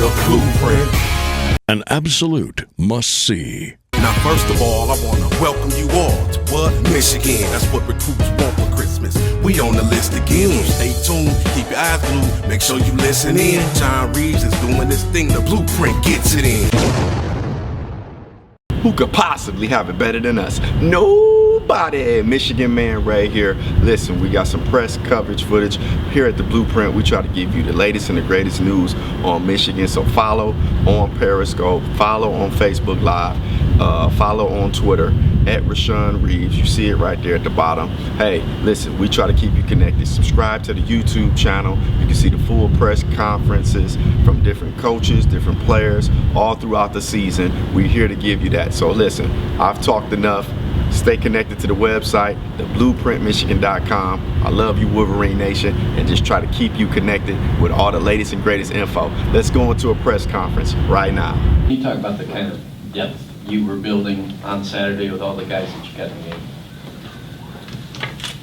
The Blueprint. An absolute must-see. Now, first of all, I want to welcome you all to what? Michigan. That's what recruits want for Christmas. We on the list again. Stay tuned, keep your eyes glued, make sure you listen in. John Reeves is doing this thing, the Blueprint gets it in. Who could possibly have it better than us? Nobody. Michigan Man right here. Listen, we got some press coverage footage here at the Blueprint. We try to give you the latest and the greatest news on Michigan. So follow on Periscope, follow on Facebook Live, follow on Twitter at Rashawn Reeves. You see it right there at the bottom. Hey, listen, we try to keep you connected. Subscribe to the YouTube channel. You can see the full press conferences from different coaches, different players, all throughout the season. We're here to give you that. So listen, I've talked enough. Stay connected to the website, theblueprintmichigan.com. I love you, Wolverine Nation, and just try to keep you connected with all the latest and greatest info. Let's go into a press conference right now. Can you talk about the kind of depth you were building on Saturday with all the guys that you got in the game?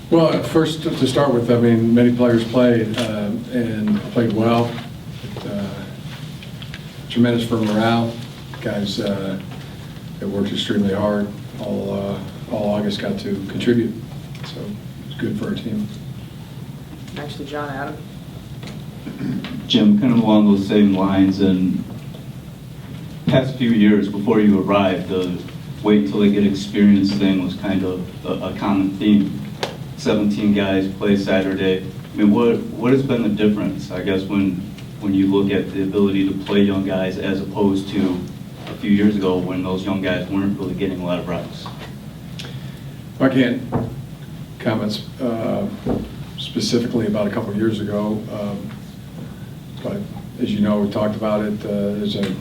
Well, first to start with, I mean, many players played and played well. Tremendous for morale. Guys that worked extremely hard all August got to contribute, so it's good for our team. Next to John Adam. Jim, kind of along those same lines, and past few years before you arrived, the wait till they get experience thing was kind of a common theme. 17 guys play Saturday. I mean, what has been the difference, I guess, when you look at the ability to play young guys as opposed to a few years ago when those young guys weren't really getting a lot of reps? I can't comment specifically about a couple of years ago, but as you know, we talked about it. There's a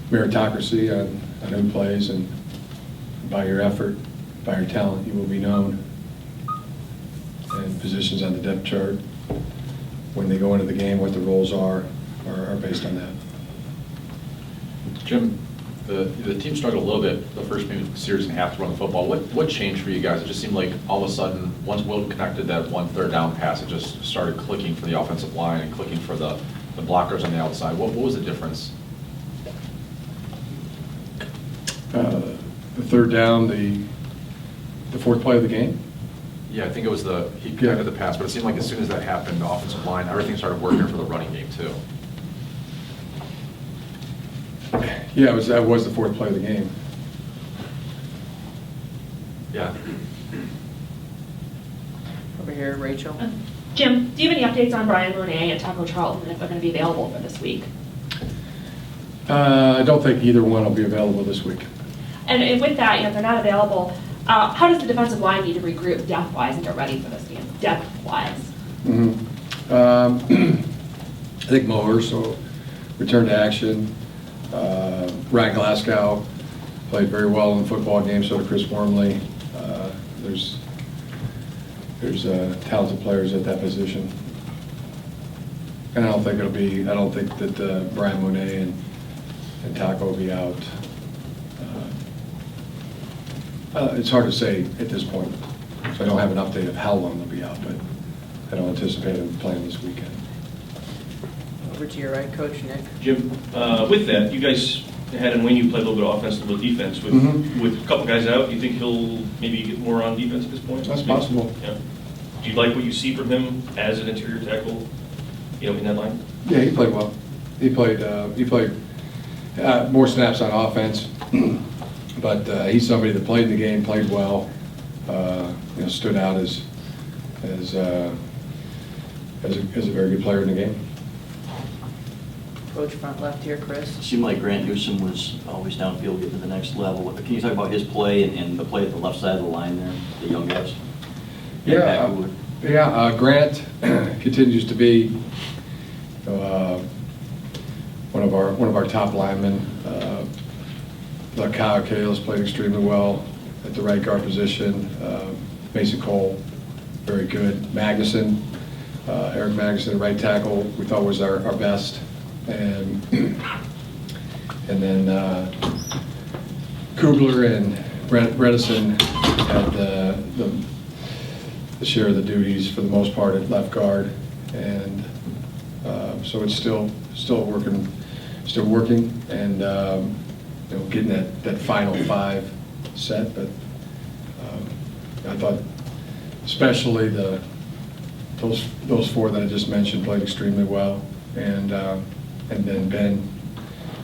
meritocracy on who plays, and by your effort, by your talent, you will be known. And positions on the depth chart, when they go into the game, what the roles are based on that. Jim, the team struggled a little bit the first maybe series and a half to run the football. What changed for you guys? It just seemed like all of a sudden, once Wilton connected that one third down pass, it just started clicking for the offensive line and clicking for the blockers on the outside. What was the difference? The third down, the fourth play of the game? Yeah, I think it was he connected the pass, but it seemed like as soon as that happened, the offensive line, everything started working for the running game too. Yeah, that was the fourth play of the game. Yeah. Over here, Rachel. Jim, do you have any updates on Brian Monet and Taco Charlton, and if they're going to be available for this week? I don't think either one will be available this week. And with that, if they're not available, how does the defensive line need to regroup depth-wise and get ready for this game, depth-wise? I think Mo Urso returned to action. Ryan Glasgow played very well in the football game, so did Chris Wormley. There's talented players at that position. And I don't think that Brian Monet and Taco will be out. It's hard to say at this point, so I don't have an update of how long they'll be out, but I don't anticipate them playing this weekend. Over to your right, Coach Nick. Jim, with that, you guys had him when you played a little bit of offense, a little bit of defense. With a couple guys out, do you think he'll maybe get more on defense at this point? That's possible. Yeah. Do you like what you see from him as an interior tackle, in that line? Yeah, he played well. He played more snaps on offense, but he's somebody that played in the game, played well, stood out as a very good player in the game. Coach front left here, Chris. It seemed like Grant Newsome was always downfield getting to the next level. Can you talk about his play and the play at the left side of the line there, the young guys? Grant continues to be one of our top linemen. Kyle Kales played extremely well at the right guard position. Mason Cole, very good. Magnuson, Eric Magnuson, at right tackle, we thought was our best. And then Kugler and Bredesen had the share of the duties for the most part at left guard, and so it's still a work still working and, getting that final 5 set, but I thought especially those 4 that I just mentioned played extremely well, and then Ben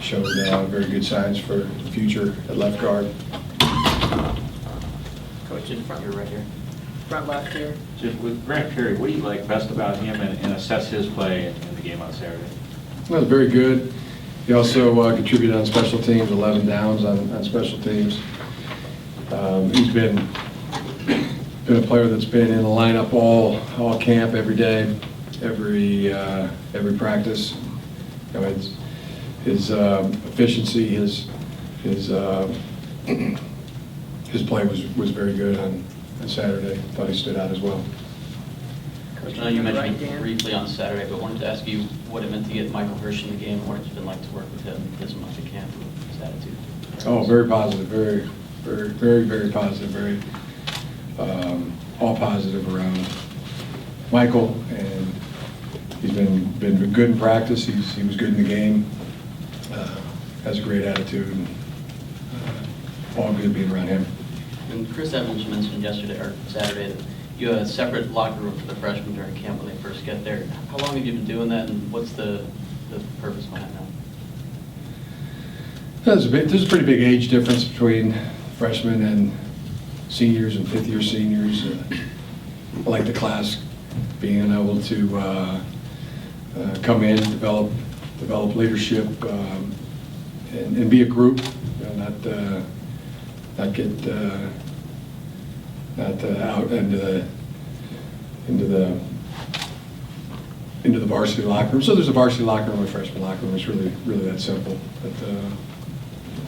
showed very good signs for the future at left guard. Coach, in front, you're right here. Front left here. Just with Grant Perry, what do you like best about him and assess his play in the game on Saturday? Well, very good. He also contributed on special teams, 11 downs on special teams. He's been a player that's been in the lineup all camp, every day, every practice. His efficiency, his play was very good on Saturday. Thought he stood out as well. Coach, I know you mentioned it briefly on Saturday, but wanted to ask you what it meant to get Michael Hirsch in the game, and what it's been like to work with him this much at camp, his attitude. Oh, very positive, very positive, very all positive around Michael, and he's been good in practice. He was good in the game. Has a great attitude, and all good being around him. And Chris Evans mentioned yesterday or Saturday that you have a separate locker room for the freshmen during camp when they first get there. How long have you been doing that, and what's the purpose behind that? There's a pretty big age difference between freshmen and seniors and fifth-year seniors. I like the class being able to come in, develop leadership, and be a group, not get out into the varsity locker room. So there's a varsity locker room and a freshman locker room. It's really that simple. But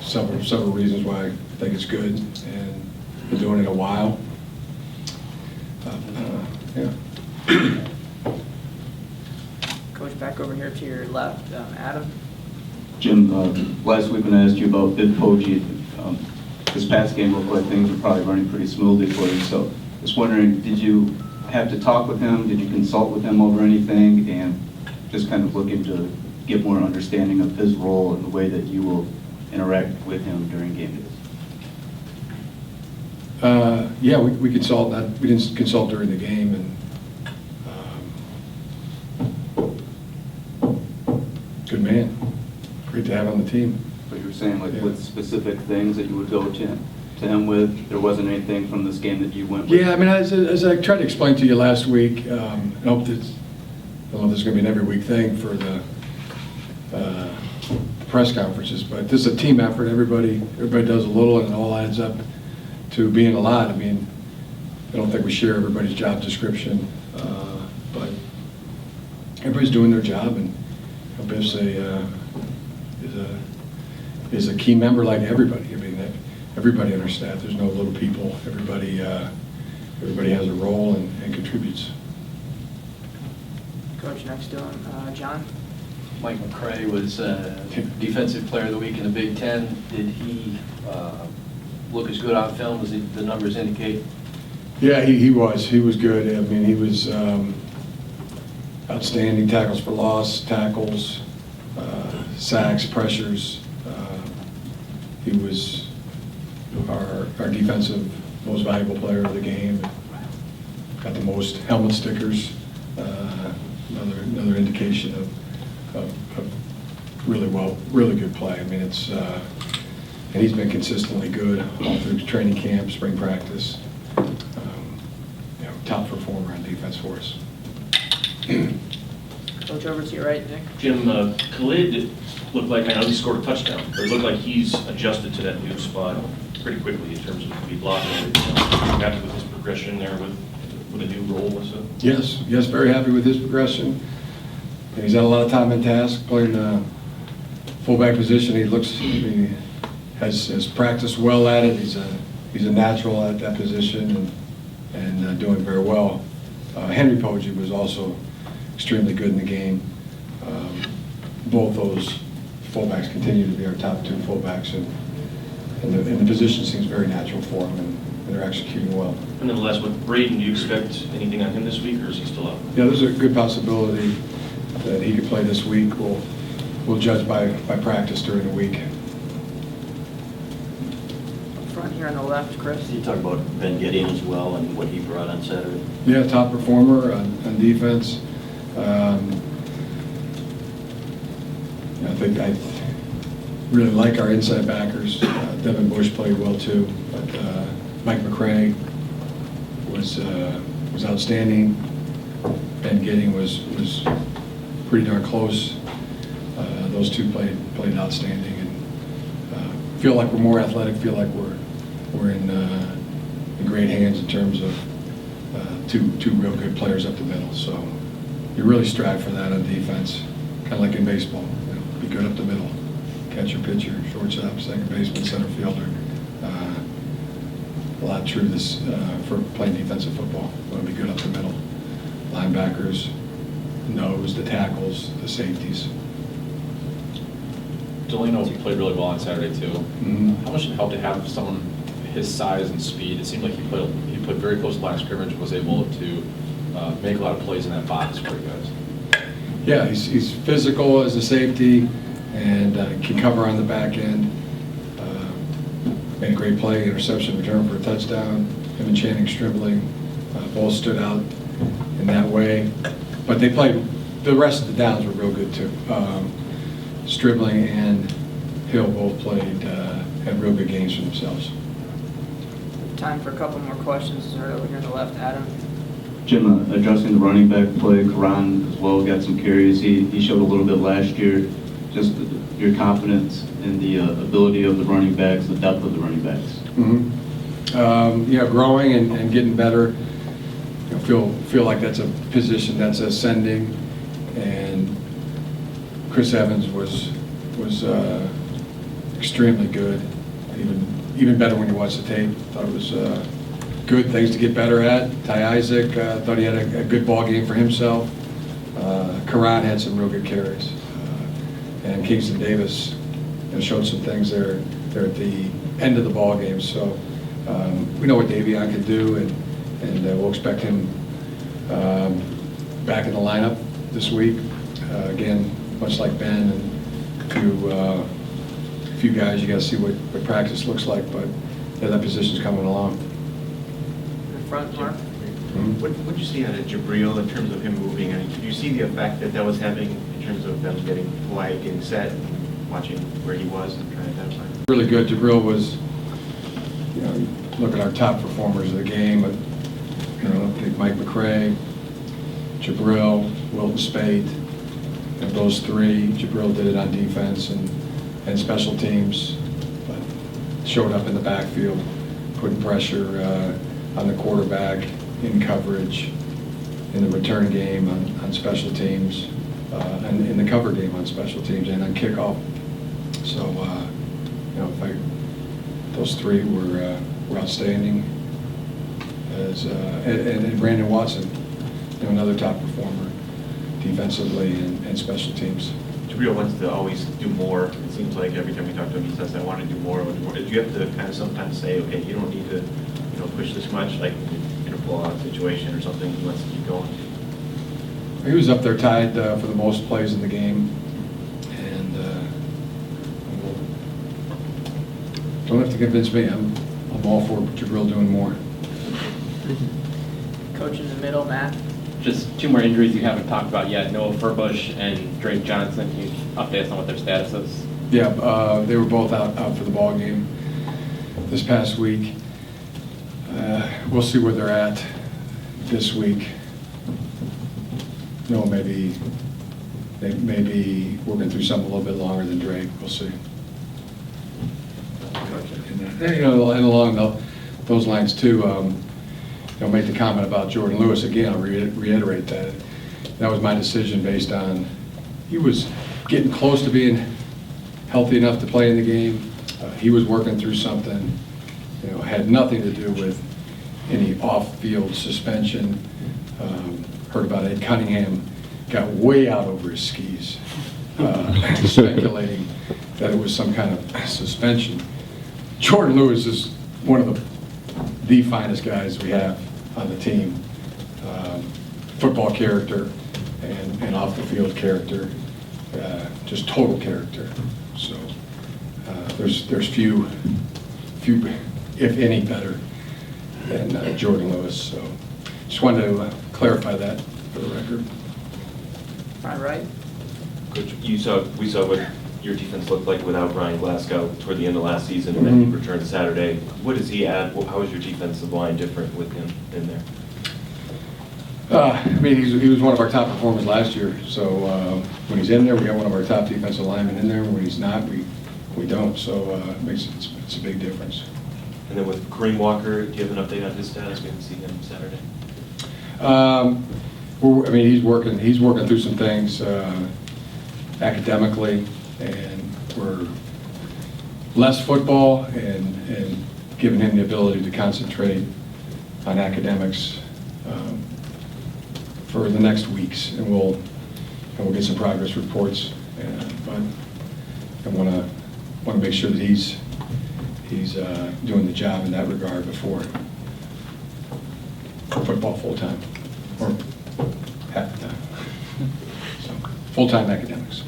several reasons why I think it's good, and been doing it a while. Yeah. Coach, back over here to your left, Adam. Jim, last week when I asked you about Bib Poggi, this past game looked like things were probably running pretty smoothly for you. So just wondering, did you have to talk with him? Did you consult with him over anything? And just kind of looking to get more understanding of his role and the way that you will interact with him during game days? Yeah, we consult. We didn't consult during the game, and good man. Great to have on the team. But you were saying, like, with specific things that you would go to him with, there wasn't anything from this game that you went with? Yeah, I mean, as I tried to explain to you last week, I hope that, I don't know if this is going to be an every week thing for the press conferences, but this is a team effort. Everybody does a little, and it all adds up to being a lot. I mean, I don't think we share everybody's job description, but everybody's doing their job, and Biff's is a key member like everybody. I mean, everybody on our staff. There's no little people. Everybody has a role and contributes. Coach, next to him, John. Mike McCray was Defensive Player of the Week in the Big Ten. Did he look as good on film as the numbers indicate? Yeah, he was. He was good. I mean, he was outstanding. Tackles for loss, tackles, sacks, pressures. He was our defensive most valuable player of the game. Got the most helmet stickers. Another indication of really good play. I mean, it's and he's been consistently good all through training camp, spring practice. Top performer on defense for us. Coach, over to your right, Nick. Jim, Khalid looked like, I know he scored a touchdown, but it looked like he's adjusted to that new spot pretty quickly in terms of be blocking everything. Happy with his progression there with a new role, so. Yes, very happy with his progression. And he's had a lot of time in task playing the fullback position. He has practiced well at it. He's a natural at that position and doing very well. Henry Poggi was also extremely good in the game. Both those fullbacks continue to be our top 2 fullbacks, and the position seems very natural for them, and they're executing well. And then the last one, Braden, do you expect anything on him this week, or is he still out? Yeah, there's a good possibility that he could play this week. We'll we'll judge by practice during the week. Front here on the left, Chris. You talk about Ben Gideon as well and what he brought on Saturday. Yeah, top performer on defense. I really like our inside backers. Devin Bush played well too, but Mike McCray was outstanding. Ben Gideon was pretty darn close. Those two played outstanding, and feel like we're more athletic. Feel like we're in great hands in terms of two real good players up the middle. So you really strive for that on defense, kind of like in baseball. You know, be good up the middle, catcher, pitcher, shortstop, second baseman, center fielder. A lot true this for playing defensive football. Want to be good up the middle. Linebackers, nose, the tackles, the safeties. Delano played really well on Saturday too. Mm-hmm. How much did it help to have someone his size and speed? It seemed like he played very close to line of scrimmage, was able to make a lot of plays in that box for you guys. Yeah, he's physical as a safety and can cover on the back end. Made a great play, interception, return for a touchdown. Him and Channing Stribling both stood out in that way. But they played, the rest of the downs were real good too. Stribling and Hill both played, had real good games for themselves. Time for a couple more questions. Start over here on the left, Adam. Jim, addressing the running back play, Karan as well got some carries. He showed a little bit last year. Just your confidence in the ability of the running backs, the depth of the running backs. Mm-hmm. Growing and getting better. Feel like that's a position that's ascending, and Chris Evans was extremely good. Even better when you watch the tape. Thought it was good things to get better at. Ty Isaac thought he had a good ball game for himself. Karan had some real good carries, and Kingston Davis showed some things there at the end of the ball game. So we know what Davion can do, and we'll expect him back in the lineup this week. Again, much like Ben and a few guys, you got to see what practice looks like, but yeah, that position's coming along. Front, Mark. Mm-hmm. What did you see out of Jabril in terms of him moving? I mean, did you see the effect that was having in terms of them getting quiet, getting set, and watching where he was and trying to identify him? Really good. Jabril was, look at our top performers of the game, but I think Mike McCray, Jabril, Wilton Spate, those three. Jabril did it on defense and special teams, but showed up in the backfield, putting pressure on the quarterback, in coverage, in the return game on special teams, and in the cover game on special teams, and on kickoff. So, those three were outstanding. And Brandon Watson, another top performer defensively and special teams. Jabril wants to always do more. It seems like every time we talk to him, he says, "I want to do more." Did you have to kind of sometimes say, "Okay, you don't need to, push this much," like in a blowout situation or something? He wants to keep going. He was up there tied for the most plays in the game, and don't have to convince me. I'm all for Jabril doing more. Coach in the middle, Matt. Just two more injuries you haven't talked about yet. Noah Furbush and Drake Johnson. Can you update us on what their status is? Yeah, they were both out for the ball game this past week. We'll see where they're at this week. Noah may be working through something a little bit longer than Drake. We'll see. And along those lines too. Make the comment about Jordan Lewis again. I'll reiterate that. That was my decision based on he was getting close to being healthy enough to play in the game. He was working through something, had nothing to do with any off-field suspension. Heard about Ed Cunningham got way out over his skis, speculating that it was some kind of suspension. Jordan Lewis is one of the finest guys we have on the team. Football character and off the field character. just total character. So there's few, if any, better than Jordan Lewis. So just wanted to clarify that for the record. All right. Coach, we saw what your defense looked like without Brian Glasgow toward the end of last season, and then he returned Saturday. What does he add? How is your defensive line different with him in there? I mean, he was one of our top performers last year. So when he's in there, we got one of our top defensive linemen in there. When he's not, we don't. So it's a big difference. And then with Kareem Walker, do you have an update on his status? We didn't see him Saturday. I mean, he's working through some things academically, and we're less football and giving him the ability to concentrate on academics for the next weeks, and we'll get some progress reports. But I want to make sure that he's doing the job in that regard before football full time or half the time. So full-time academics.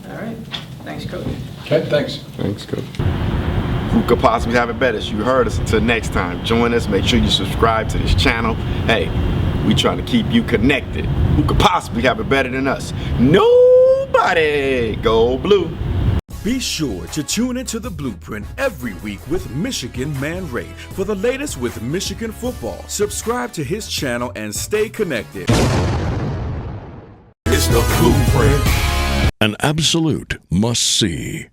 All right. Thanks, Coach. Okay, thanks. Thanks, Coach. Who could possibly have it better? You heard us. Until next time, join us. Make sure you subscribe to this channel. Hey, we trying to keep you connected. Who could possibly have it better than us? Nobody. Go Blue. Be sure to tune into The Blueprint every week with Michigan Man Ray for the latest with Michigan football. Subscribe to his channel and stay connected. It's The Blueprint. An absolute must-see.